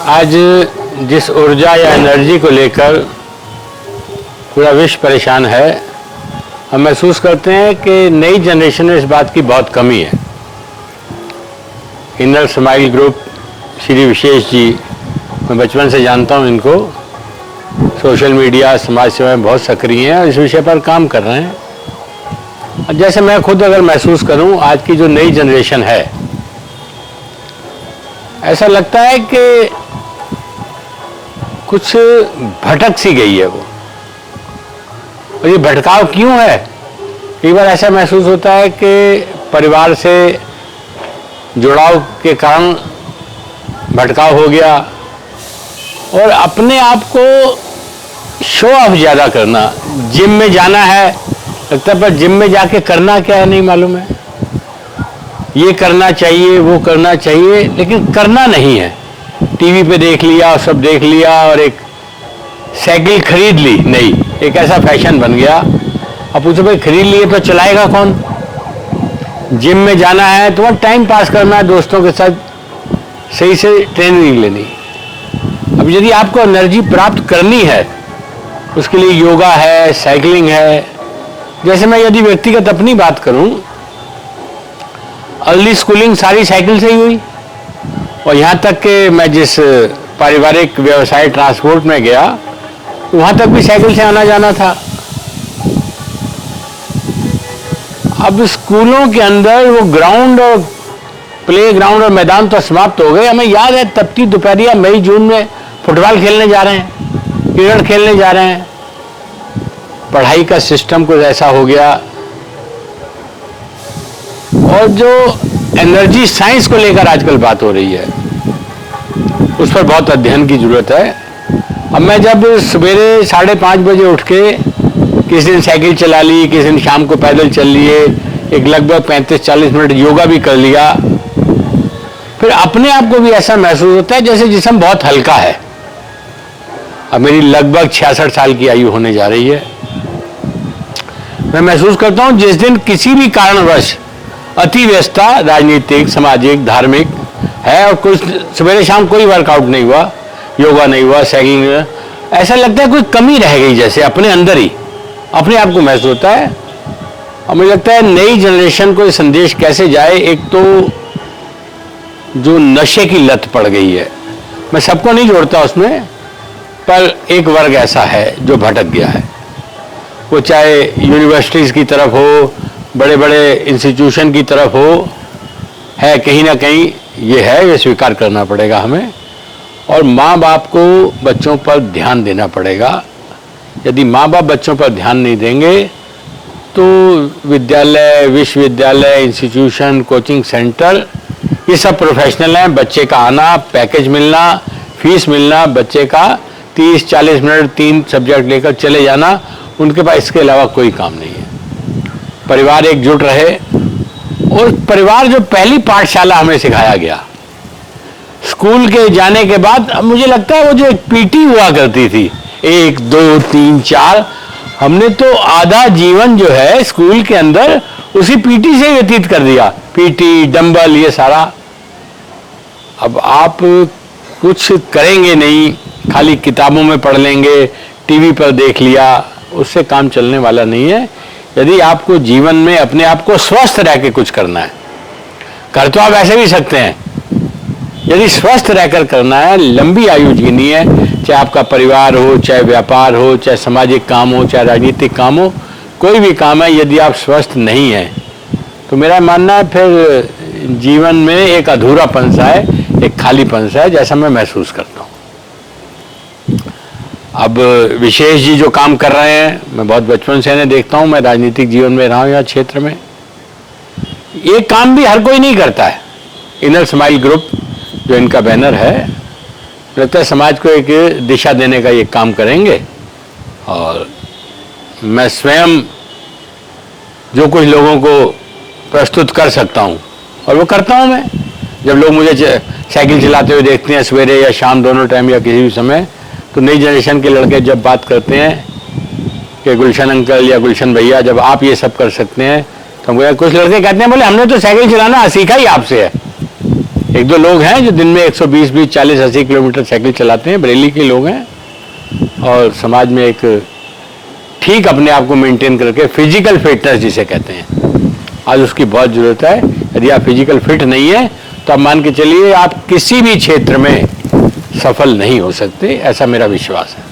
आज जिस ऊर्जा या एनर्जी को लेकर पूरा विश्व परेशान है, हम महसूस करते हैं कि नई जनरेशन में इस बात की बहुत कमी है। इनर स्माइल ग्रुप, श्री विशेष जी, मैं बचपन से जानता हूं इनको। सोशल मीडिया, समाज सेवा में बहुत सक्रिय हैं और इस विषय पर काम कर रहे हैं। जैसे मैं खुद अगर महसूस करूं, आज की जो नई जनरेशन है, ऐसा लगता है कि कुछ भटक सी गई है वो। और ये भटकाव क्यों है? कई बार ऐसा महसूस होता है कि परिवार से जुड़ाव के कारण भटकाव हो गया, और अपने आप को शो ऑफ ज़्यादा करना। जिम में जाना है, लगता है पर जिम में जाके करना क्या है नहीं मालूम है। ये करना चाहिए, वो करना चाहिए, लेकिन करना नहीं है। टीवी पे देख लिया, सब देख लिया, और एक साइकिल खरीद ली नहीं, एक ऐसा फैशन बन गया। अब पूछो भाई खरीद लिए तो चलाएगा कौन? जिम में जाना है तो वह टाइम पास करना है, दोस्तों के साथ सही से ट्रेनिंग लेनी। अब यदि आपको एनर्जी प्राप्त करनी है, उसके लिए योगा है, साइकिलिंग है। जैसे मैं यदि व्यक्तिगत अपनी बात करूं, अर्ली स्कूलिंग सारी साइकिल से ही हुई, और यहाँ तक कि मैं जिस पारिवारिक व्यवसाय ट्रांसपोर्ट में गया, वहाँ तक भी साइकिल से आना जाना था। अब स्कूलों के अंदर वो ग्राउंड और प्ले ग्राउंड और मैदान तो समाप्त हो गए। हमें याद है तपती दोपहरिया मई जून में फुटबॉल खेलने जा रहे हैं, क्रिकेट खेलने जा रहे हैं। पढ़ाई का सिस्टम कुछ ऐसा हो गया, और जो एनर्जी साइंस को लेकर आजकल बात हो रही है, उस पर बहुत अध्ययन की जरूरत है। अब मैं जब सवेरे 5:30 बजे उठ के किसी दिन साइकिल चला ली, किसी दिन शाम को पैदल चल लिए, एक लगभग 35-40 मिनट योगा भी कर लिया, फिर अपने आप को भी ऐसा महसूस होता है जैसे जिस्म बहुत हल्का है। अब मेरी लगभग 66 साल की आयु होने जा रही है। मैं महसूस करता हूं जिस दिन किसी भी कारणवश अति व्यस्तता, राजनीतिक, सामाजिक, धार्मिक है, और कुछ सवेरे शाम कोई वर्कआउट नहीं हुआ, योगा नहीं हुआ, साइकिलिंग नहीं हुआ, ऐसा लगता है कोई कमी रह गई, जैसे अपने अंदर ही अपने आप को महसूस होता है। और मुझे लगता है नई जनरेशन को ये संदेश कैसे जाए। एक तो जो नशे की लत पड़ गई है, मैं सबको नहीं जोड़ता उसमें, पर एक वर्ग ऐसा है जो भटक गया है। वो चाहे यूनिवर्सिटीज़ की तरफ हो, बड़े बड़े इंस्टीट्यूशन की तरफ हो, है कहीं ना कहीं ये है, ये स्वीकार करना पड़ेगा हमें। और माँ बाप को बच्चों पर ध्यान देना पड़ेगा। यदि माँ बाप बच्चों पर ध्यान नहीं देंगे तो विद्यालय, विश्वविद्यालय, इंस्टीट्यूशन, कोचिंग सेंटर, ये सब प्रोफेशनल हैं। बच्चे का आना, पैकेज मिलना, फीस मिलना, बच्चे का 30-40 मिनट 3 सब्जेक्ट लेकर चले जाना, उनके पास इसके अलावा कोई काम नहीं है। परिवार एकजुट रहे, और परिवार जो पहली पाठशाला हमें सिखाया गया, स्कूल के जाने के बाद, अब मुझे लगता है वो जो एक पीटी हुआ करती थी, 1, 2, 3, 4, हमने तो आधा जीवन जो है स्कूल के अंदर उसी पीटी से व्यतीत कर दिया। पीटी, डंबल, ये सारा। अब आप कुछ करेंगे नहीं, खाली किताबों में पढ़ लेंगे, टीवी पर देख लिया, उससे काम चलने वाला नहीं है। यदि आपको जीवन में अपने आप को स्वस्थ रह के कुछ करना है, कर तो आप ऐसे भी सकते हैं, यदि स्वस्थ रहकर करना है, लंबी आयु जीनी है, चाहे आपका परिवार हो, चाहे व्यापार हो, चाहे सामाजिक काम हो, चाहे राजनीतिक काम हो, कोई भी काम है, यदि आप स्वस्थ नहीं हैं तो मेरा मानना है फिर जीवन में एक अधूरापन सा है, एक खालीपन सा है, जैसा मैं महसूस करता हूँ। अब विशेष जी जो काम कर रहे हैं, मैं बहुत बचपन से इन्हें देखता हूँ, मैं राजनीतिक जीवन में रहा हूँ यहाँ क्षेत्र में। ये काम भी हर कोई नहीं करता है। इनर स्माइल ग्रुप जो इनका बैनर है, लगता है समाज को एक दिशा देने का ये काम करेंगे। और मैं स्वयं जो कुछ लोगों को प्रस्तुत कर सकता हूँ, और वो करता हूँ मैं। जब लोग मुझे साइकिल चलाते हुए देखते हैं सवेरे या शाम, दोनों टाइम या किसी भी समय, तो नई जनरेशन के लड़के जब बात करते हैं कि गुलशन अंकल या गुलशन भैया, जब आप ये सब कर सकते हैं, तो कुछ लड़के कहते हैं बोले हमने तो साइकिल चलाना सीखा ही आपसे है। एक दो लोग हैं जो दिन में 120, 20, 40, 80 किलोमीटर साइकिल चलाते हैं, बरेली के लोग हैं, और समाज में एक ठीक अपने आप को मेंटेन करके फिजिकल फिटनेस जिसे कहते हैं, आज उसकी बहुत ज़रूरत है। यदि आप फिजिकल फिट नहीं है तो आप मान के चलिए आप किसी भी क्षेत्र में सफल नहीं हो सकते, ऐसा मेरा विश्वास है।